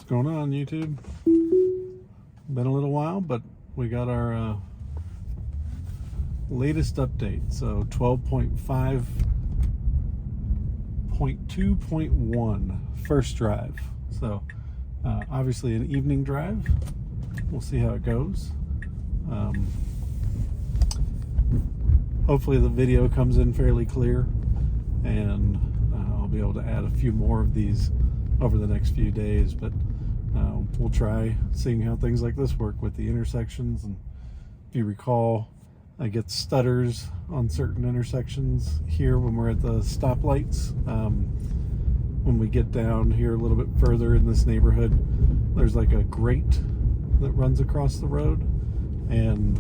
going on, YouTube? Been a little while, but we got our latest update. So 12.5.2.1 first drive. So obviously an evening drive. We'll see how it goes. Hopefully the video comes in fairly clear, and I'll be able to add a few more of these over the next few days, but we'll try seeing how things like this work with the intersections. And if you recall, I get stutters on certain intersections here when we're at the stoplights. When we get down here a little bit further in this neighborhood, there's like a grate that runs across the road, and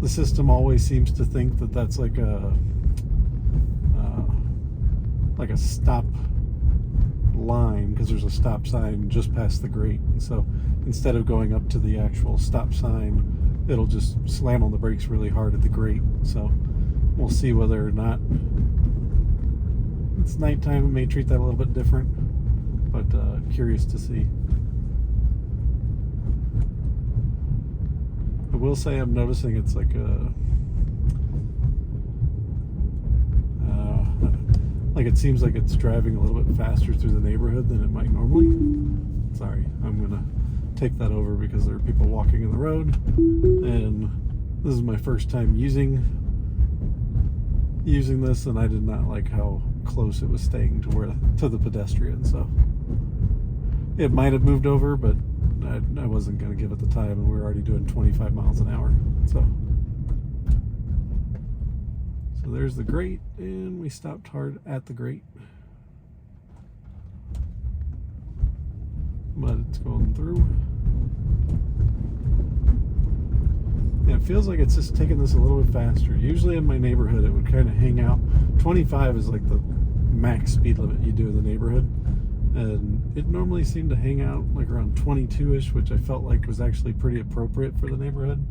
the system always seems to think that that's like a stop line, because there's a stop sign just past the grate. And so instead of going up to the actual stop sign, it'll just slam on the brakes really hard at the grate. So we'll see whether or not it's nighttime. It may treat that a little bit different, but curious to see. I will say I'm noticing it's like it seems like it's driving a little bit faster through the neighborhood than it might normally. Sorry, I'm gonna take that over because there are people walking in the road, and this is my first time using this, and I did not like how close it was staying to the pedestrian. So it might have moved over, but I wasn't gonna give it the time, and we were already doing 25 miles an hour. So there's the grate, and we stopped hard at the grate, but it's going through. Yeah, it feels like it's just taking this a little bit faster. Usually in my neighborhood it would kind of hang out. 25 is like the max speed limit you do in the neighborhood, and it normally seemed to hang out like around 22-ish, which I felt like was actually pretty appropriate for the neighborhood.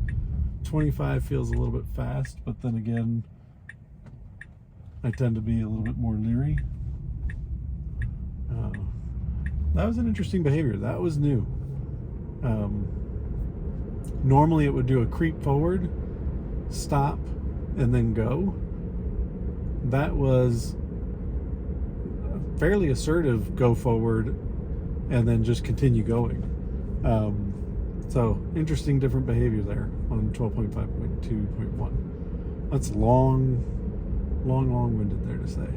25 feels a little bit fast, but then again, I tend to be a little bit more leery. That was an interesting behavior. That was new. Normally it would do a creep forward, stop, and then go. That was a fairly assertive go forward and then just continue going. So interesting different behavior there on 12.5.2.1. That's long-winded there to say.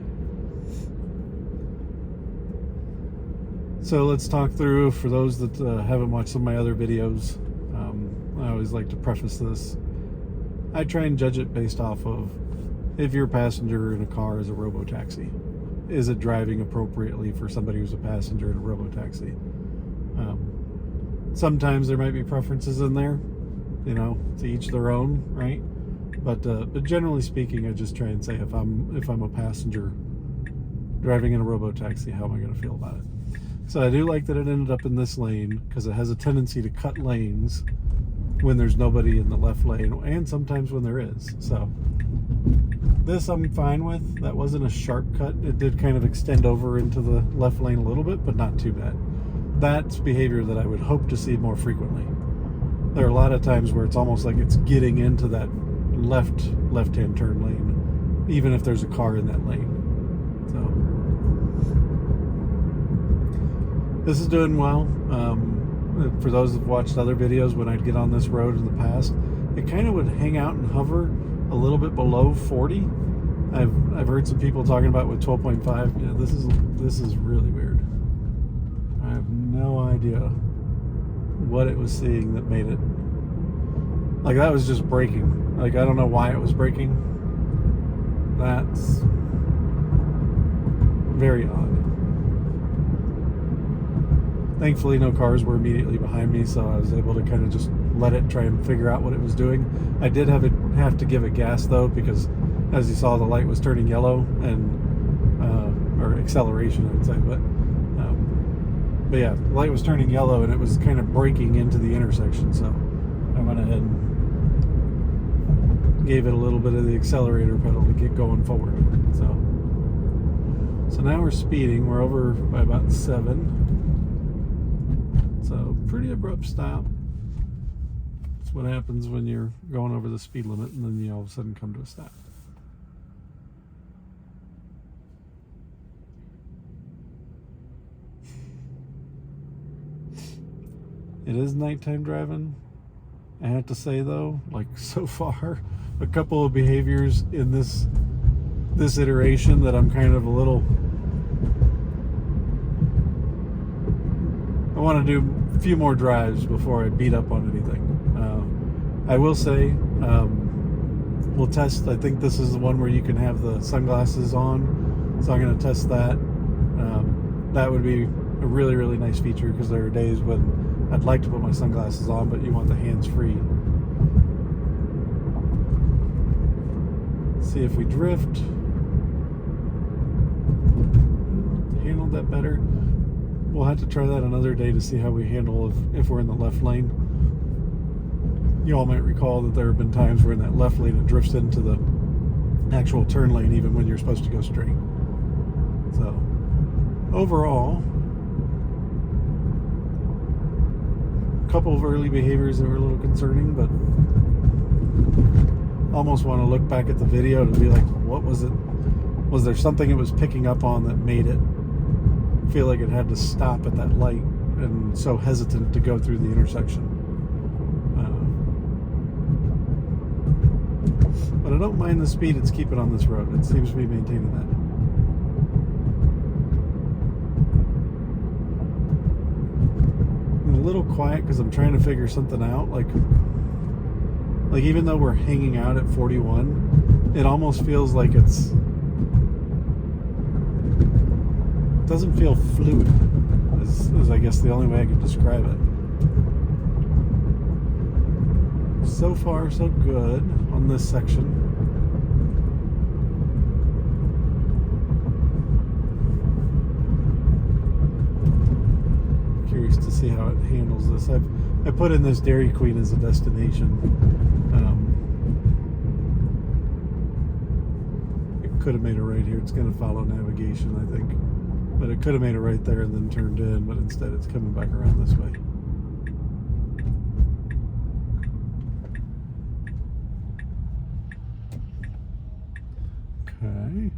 So let's talk through, for those that haven't watched some of my other videos, I always like to preface this. I try and judge it based off of, if you're a passenger in a car as a robo-taxi, is it driving appropriately for somebody who's a passenger in a robo-taxi? Sometimes there might be preferences in there, you know, to each their own, right? But generally speaking, I just try and say, if I'm a passenger driving in a robo-taxi, how am I going to feel about it? So I do like that it ended up in this lane, because it has a tendency to cut lanes when there's nobody in the left lane, and sometimes when there is. So this I'm fine with. That wasn't a sharp cut. It did kind of extend over into the left lane a little bit, but not too bad. That's behavior that I would hope to see more frequently. There are a lot of times where it's almost like it's getting into that left-hand turn lane, even if there's a car in that lane. So this is doing well. For those who've watched other videos, when I'd get on this road in the past, it kind of would hang out and hover a little bit below 40. I've heard some people talking about with 12.5. Yeah, this is really weird. I have no idea what it was seeing that made it. Like, that was just braking. Like, I don't know why it was braking. That's very odd. Thankfully, no cars were immediately behind me, so I was able to kind of just let it try and figure out what it was doing. I did have to give it gas, though, because as you saw, the light was turning yellow, and or acceleration, I would say. But yeah, the light was turning yellow, and it was kind of braking into the intersection. So I went ahead and gave it a little bit of the accelerator pedal to get going forward. So now we're speeding. We're over by about 7. So pretty abrupt stop. That's what happens when you're going over the speed limit and then you all of a sudden come to a stop. It is nighttime driving. I have to say though, like so far, a couple of behaviors in this iteration that I'm kind of a little, I want to do a few more drives before I beat up on anything. I will say, we'll test, I think this is the one where you can have the sunglasses on, so I'm going to test that. That would be a really, really nice feature, because there are days when I'd like to put my sunglasses on, but you want the hands free. See if we drift. Handled that better. We'll have to try that another day to see how we handle if we're in the left lane. You all might recall that there have been times where in that left lane it drifts into the actual turn lane even when you're supposed to go straight. So overall, a couple of early behaviors that were a little concerning, but almost want to look back at the video to be like, what was it? Was there something it was picking up on that made it feel like it had to stop at that light and so hesitant to go through the intersection? But I don't mind the speed it's keeping on this road. It seems to be maintaining that. I'm a little quiet because I'm trying to figure something out. Like even though we're hanging out at 41, it almost feels like it doesn't feel fluid, is I guess the only way I could describe it. So far, so good on this section. Curious to see how it handles this. I put in this Dairy Queen as a destination. It could have made a right here. It's going to follow navigation, I think. But it could have made a right there and then turned in, but instead it's coming back around this way. Okay.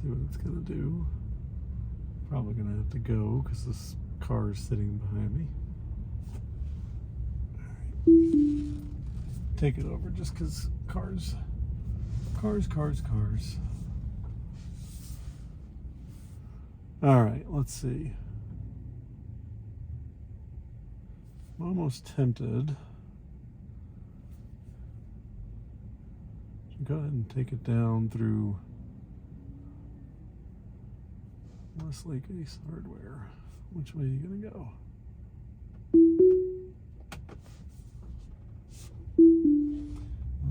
See what it's going to do. Probably going to have to go because this car is sitting behind me. Alright. Take it over just because cars. Alright, let's see. I'm almost tempted to go ahead and take it down through Westlake Ace Hardware. Which way are you going to go?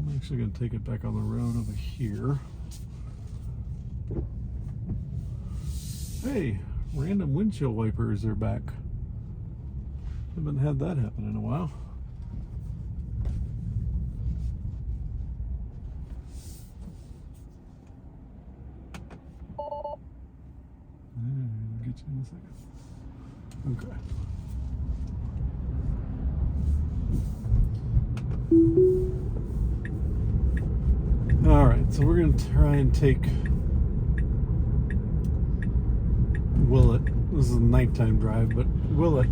I'm actually going to take it back on the road over here. Hey, random windshield wipers are back. Haven't had that happen in a while. I'll get you in a second. Okay. Alright, so we're going to try and take Willett. This is a nighttime drive, but Willett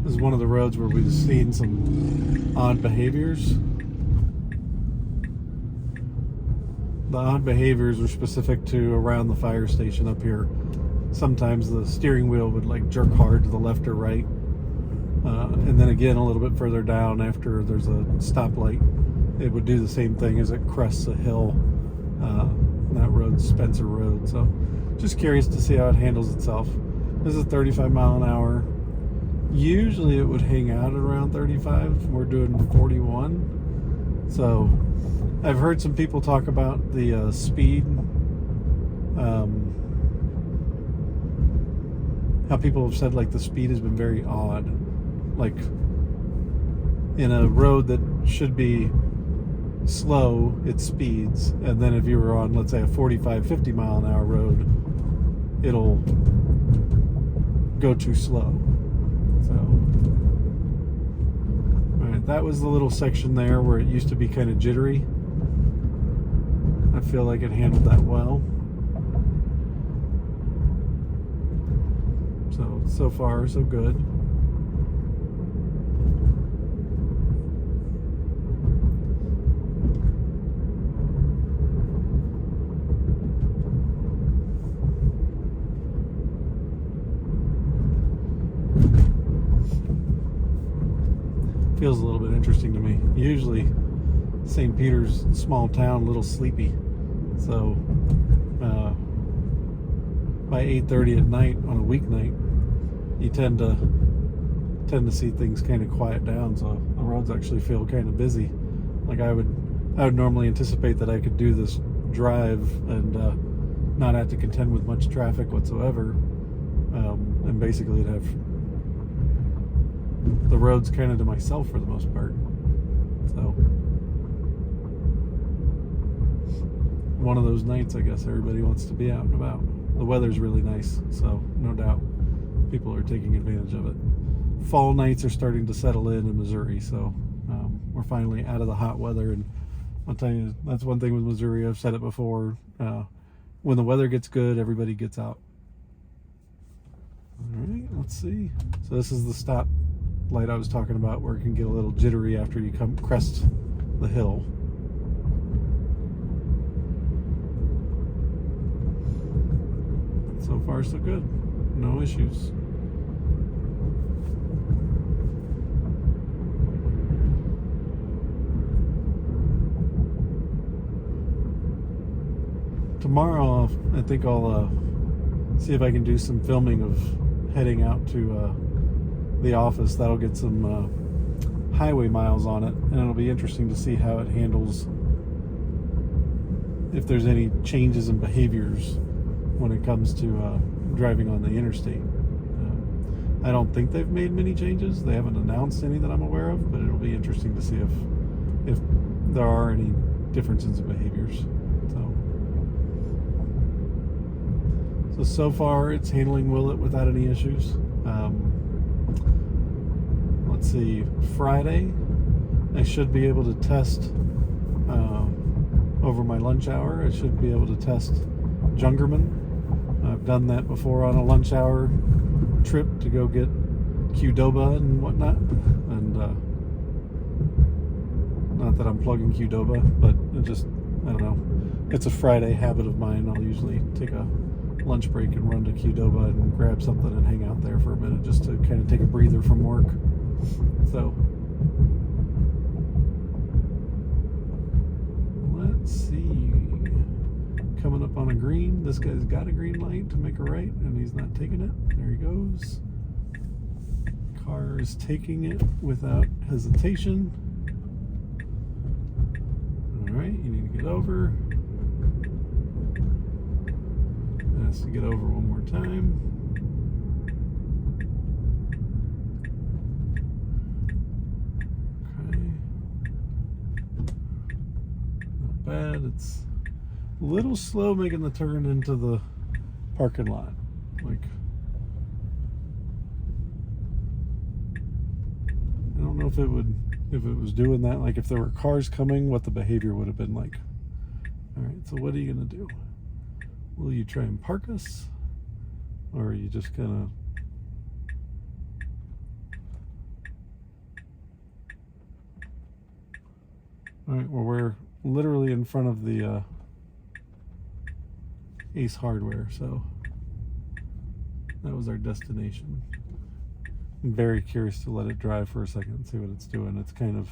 is one of the roads where we've seen some odd behaviors. The odd behaviors are specific to around the fire station up here. Sometimes the steering wheel would like jerk hard to the left or right. And then again, a little bit further down after there's a stoplight, it would do the same thing as it crests a hill. That road's Spencer Road. So just curious to see how it handles itself. This is 35 mile an hour. Usually it would hang out at around 35. We're doing 41. So I've heard some people talk about the speed. How people have said like the speed has been very odd. Like in a road that should be slow, it speeds, and then if you were on, let's say, a 45-50 mile an hour road, it'll go too slow. So, all right, that was the little section there where it used to be kind of jittery. I feel like it handled that well. So far, so good. Feels a little bit interesting to me. Usually St. Peter's, small town, a little sleepy. So by 8:30 at night on a weeknight, you tend to see things kind of quiet down. So the roads actually feel kind of busy. Like I would normally anticipate that I could do this drive and not have to contend with much traffic whatsoever, and basically I'd have the roads kind of to myself for the most part. So one of those nights, I guess everybody wants to be out and about. The weather's really nice, so no doubt people are taking advantage of it. Fall nights are starting to settle in Missouri, so we're finally out of the hot weather. And I'll tell you, that's one thing with Missouri. I've said it before. When the weather gets good, everybody gets out. All right, let's see. So this is the stop light I was talking about, where it can get a little jittery after you crest the hill. So far, so good. No issues. Tomorrow, I think I'll see if I can do some filming of heading out to the office. That'll get some highway miles on it, and it'll be interesting to see how it handles, if there's any changes in behaviors when it comes to driving on the interstate. I don't think they've made many changes. They haven't announced any that I'm aware of, but it'll be interesting to see if there are any differences in behaviors. So far it's handling Willet without any issues. Let's see, Friday I should be able to test over my lunch hour. I should be able to test Jungerman. I've done that before on a lunch hour trip to go get Qdoba and whatnot. And not that I'm plugging Qdoba, but it just, I don't know. It's a Friday habit of mine. I'll usually take a lunch break and run to Qdoba and grab something and hang out there for a minute just to kind of take a breather from work. So let's see, coming up on a green. This guy's got a green light to make a right and he's not taking it. There he goes. Car is taking it without hesitation. All right, you need to get over. Has to get over one more time. Okay. Not bad. It's a little slow making the turn into the parking lot. Like, I don't know if it was doing that, like if there were cars coming, what the behavior would have been like. All right, so what are you gonna do? Will you try and park us? Or are you just gonna... Alright, well, we're literally in front of the Ace Hardware, so that was our destination. I'm very curious to let it drive for a second and see what it's doing. It's kind of...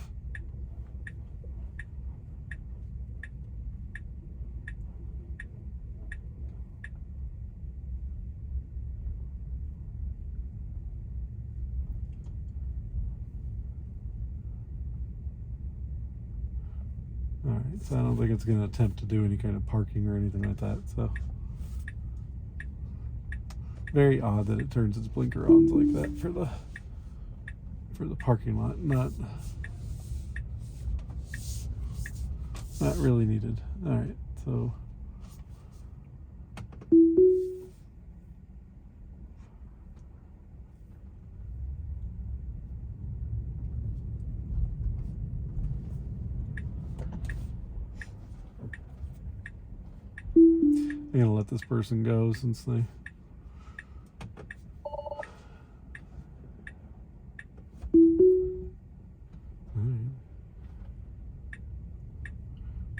Alright, so I don't think it's going to attempt to do any kind of parking or anything like that, so... Very odd that it turns its blinker ons like that for the parking lot. Not really needed. Alright, so... I'm gonna let this person go since they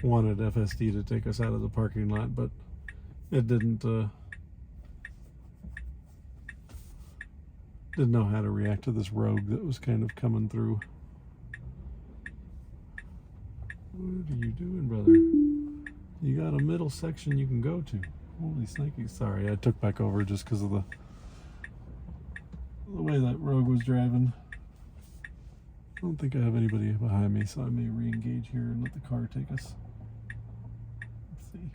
wanted FSD to take us out of the parking lot, but it didn't know how to react to this rogue that was kind of coming through. What are you doing, brother? You got a middle section you can go to. Holy snaky. Sorry, I took back over just because of the way that rogue was driving. I don't think I have anybody behind me, so I may re-engage here and let the car take us. Let's see.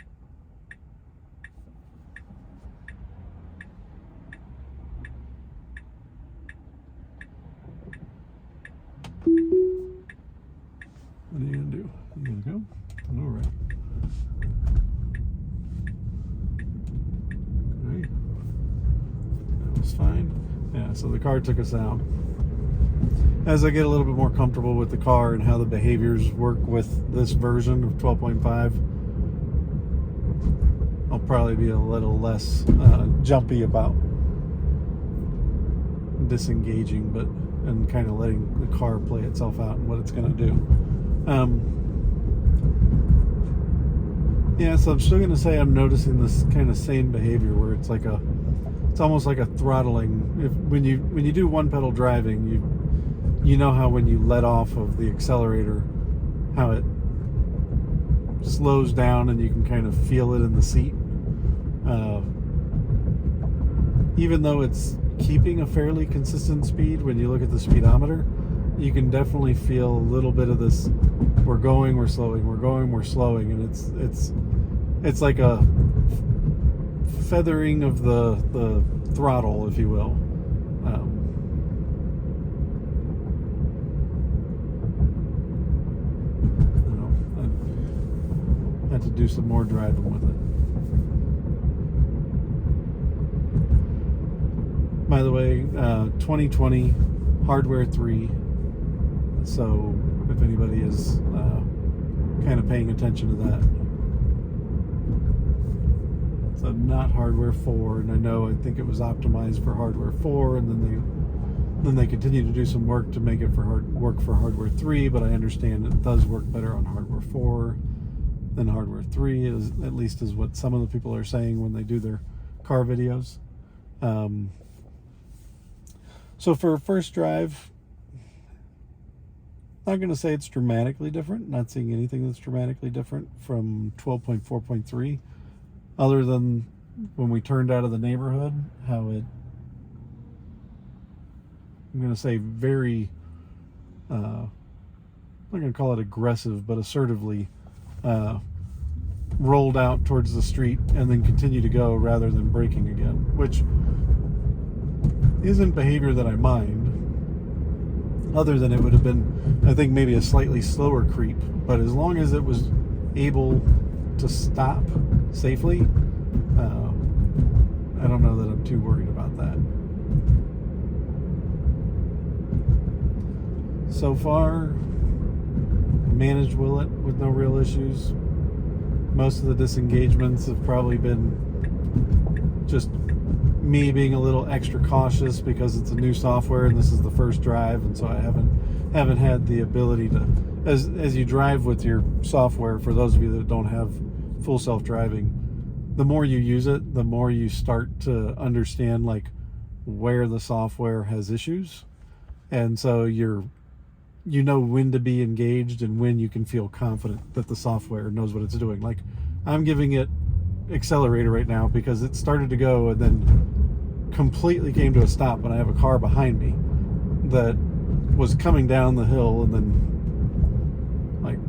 What are you gonna do? You gonna go? All right. Okay. That was fine. Yeah, so the car took us out. As I get a little bit more comfortable with the car and how the behaviors work with this version of 12.5, I'll probably be a little less jumpy about disengaging, and kind of letting the car play itself out and what it's going to do. Yeah, so I'm still going to say I'm noticing this kind of same behavior where it's almost like a throttling. When you do one pedal driving, you know how when you let off of the accelerator, how it slows down and you can kind of feel it in the seat. Even though it's keeping a fairly consistent speed, when you look at the speedometer, you can definitely feel a little bit of this. We're going, we're slowing, we're going, we're slowing, and it's like a feathering of the throttle, if you will. I had to do some more driving with it. By the way, 2020 hardware 3. So if anybody is kind of paying attention to that. So not hardware 4, and I think it was optimized for hardware 4, and then they continue to do some work to make it work for hardware 3, but I understand it does work better on hardware 4 than hardware 3, at least is what some of the people are saying when they do their car videos. So for a first drive, not going to say it's dramatically different. Not seeing anything that's dramatically different from 12.4.3, other than when we turned out of the neighborhood, how I'm going to say very, I'm not going to call it aggressive, but assertively rolled out towards the street and then continue to go rather than braking again, which isn't behavior that I mind, other than it would have been, I think, maybe a slightly slower creep. But as long as it was able to stop safely, I don't know that I'm too worried about that. So far, managed Willet with no real issues. Most of the disengagements have probably been just me being a little extra cautious because it's a new software and this is the first drive, and so I haven't had the ability to, as you drive with your software, for those of you that don't have full self-driving, the more you use it, the more you start to understand like where the software has issues, and so you know when to be engaged and when you can feel confident that the software knows what it's doing. Like, I'm giving it accelerator right now because it started to go and then completely came to a stop when I have a car behind me that was coming down the hill, and then like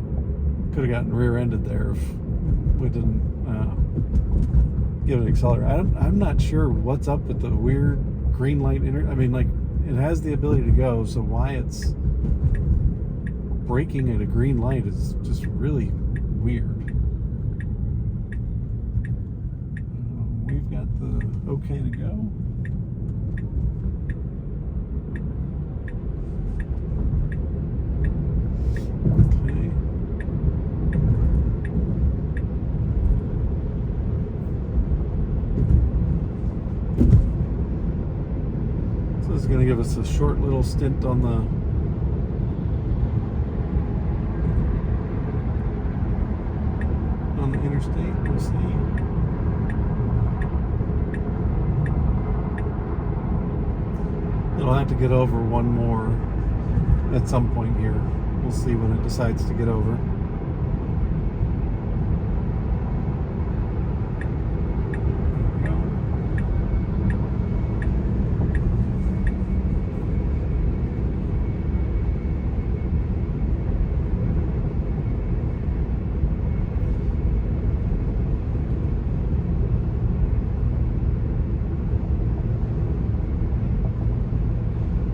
could have gotten rear-ended there if we didn't give it accelerator. I'm not sure what's up with the weird green light I mean, like, it has the ability to go, so why it's braking at a green light is just really weird. We've got the okay to go. Okay. going to give us a short little stint on the interstate. We'll see. It'll have to get over one more at some point here. We'll see when it decides to get over.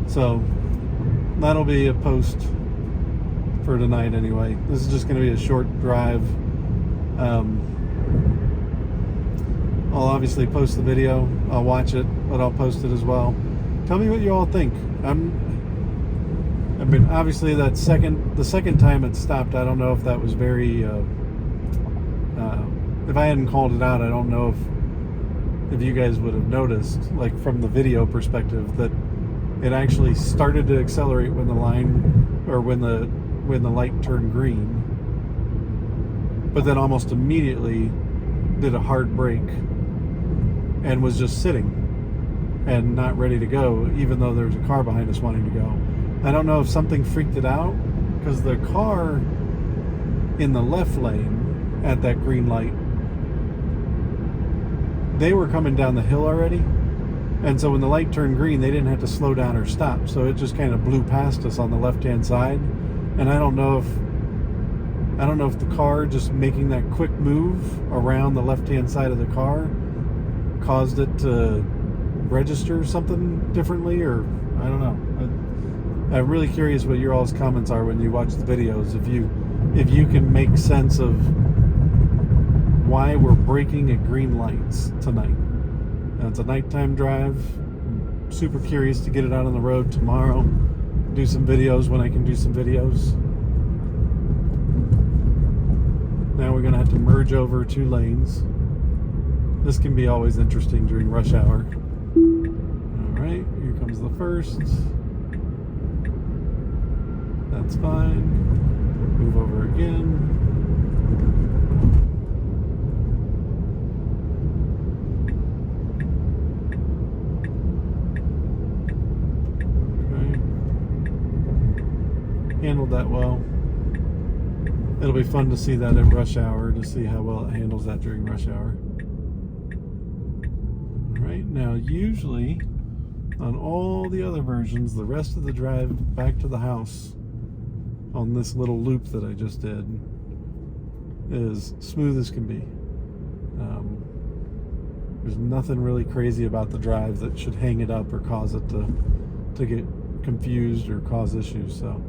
So that'll be a post for tonight anyway. This is just going to be a short drive. I'll obviously post the video. I'll watch it, but I'll post it as well. Tell me what you all think. I mean, obviously the second time it stopped, I don't know if that was very. If I hadn't called it out, I don't know if you guys would have noticed, like from the video perspective, that it actually started to accelerate when the line, or when the light turned green, but then almost immediately did a hard brake and was just sitting and not ready to go, even though there's a car behind us wanting to go. I don't know if something freaked it out, because the car in the left lane at that green light, they were coming down the hill already. And so when the light turned green, they didn't have to slow down or stop. So it just kind of blew past us on the left-hand side. And I don't know if the car just making that quick move around the left-hand side of the car caused it to register something differently, or I don't know. I'm really curious what your all's comments are when you watch the videos. If you can make sense of why we're braking at green lights tonight. It's a nighttime drive. I'm super curious to get it out on the road tomorrow. Do some videos when I can do some videos. Now we're going to have to merge over 2 lanes. This can be always interesting during rush hour. Alright, here comes the first. That's fine. Move over again. Handled that well. It'll be fun to see that at rush hour, to see how well it handles that during rush hour. Alright, now usually on all the other versions, the rest of the drive back to the house on this little loop that I just did is smooth as can be. There's nothing really crazy about the drive that should hang it up or cause it to get confused or cause issues. So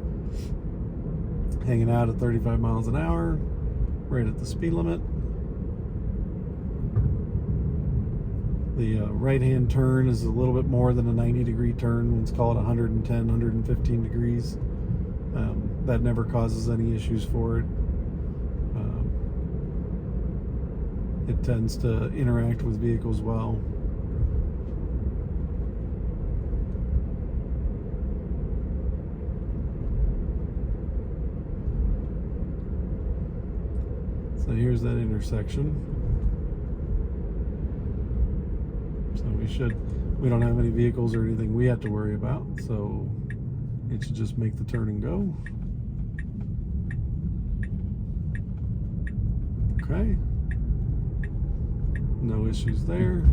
hanging out at 35 miles an hour, right at the speed limit. The right-hand turn is a little bit more than a 90-degree turn. Let's call it 110, 115 degrees. That never causes any issues for it. It tends to interact with vehicles well. So here's that intersection. So we don't have any vehicles or anything we have to worry about, so it should just make the turn and go. Okay. No issues there.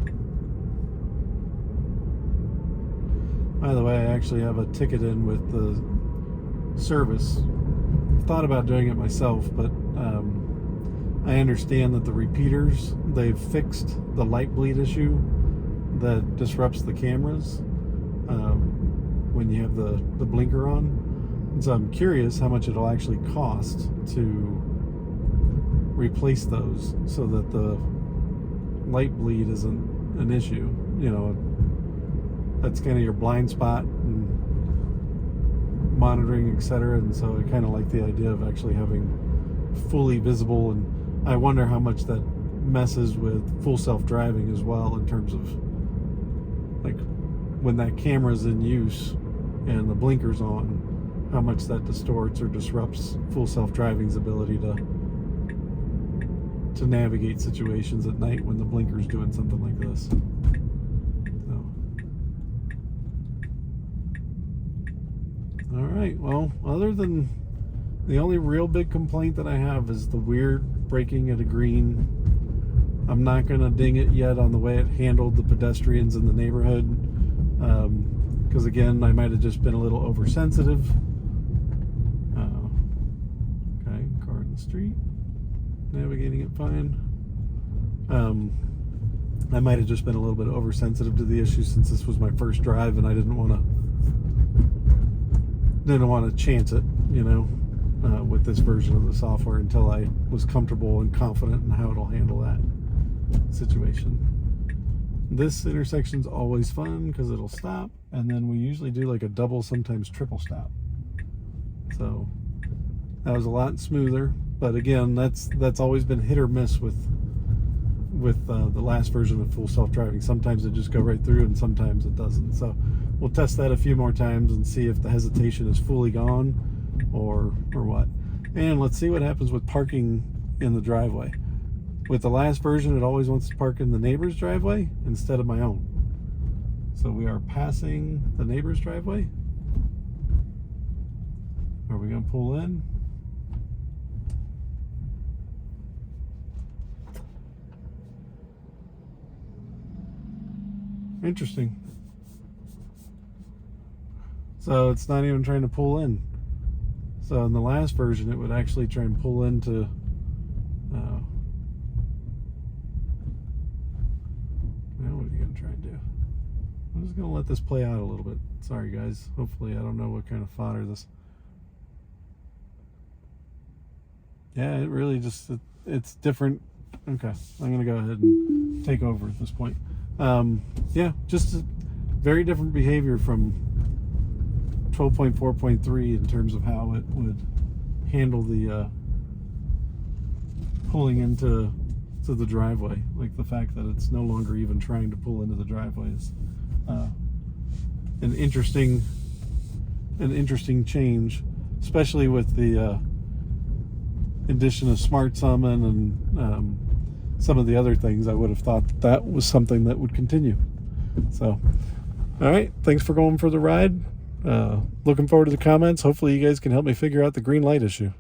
By the way, I actually have a ticket in with the service. Thought about doing it myself, but I understand that the repeaters, they've fixed the light bleed issue that disrupts the cameras when you have the blinker on. And so I'm curious how much it'll actually cost to replace those so that the light bleed isn't an issue. You know, that's kind of your blind spot and monitoring, etc. And so I kind of like the idea of actually having fully visible, and I wonder how much that messes with full self-driving as well, in terms of like when that camera's in use and the blinker's on, how much that distorts or disrupts full self-driving's ability to navigate situations at night when the blinker's doing something like this. So. All right, well, other than the only real big complaint that I have is the weird braking at a green. I'm not going to ding it yet on the way it handled the pedestrians in the neighborhood, because again, I might have just been a little oversensitive. Okay, car in the street, navigating it fine. I might have just been a little bit oversensitive to the issue since this was my first drive and I didn't want to chance it, you know, with this version of the software until I was comfortable and confident in how it'll handle that situation. This intersection's always fun because it'll stop, and then we usually do like a double, sometimes triple stop. So that was a lot smoother, but again, that's always been hit or miss with the last version of full self-driving. Sometimes it just go right through and sometimes it doesn't. So we'll test that a few more times and see if the hesitation is fully gone or what. And let's see what happens with parking in the driveway. With the last version, it always wants to park in the neighbor's driveway instead of my own. So we are passing the neighbor's driveway. Are we going to pull in? Interesting. So it's not even trying to pull in. So in the last version, it would actually try and pull into now what are you going to try and do? I'm just going to let this play out a little bit. Sorry guys, hopefully I don't know what kind of fodder this. Yeah, it really just, it's different. Okay, I'm going to go ahead and take over at this point. Yeah, just very different behavior from 12.4.3 in terms of how it would handle the pulling into the driveway. Like the fact that it's no longer even trying to pull into the driveway is an interesting change, especially with the addition of Smart Summon and some of the other things. I would have thought that was something that would continue. So, all right, thanks for going for the ride. Looking forward to the comments. Hopefully you guys can help me figure out the green light issue.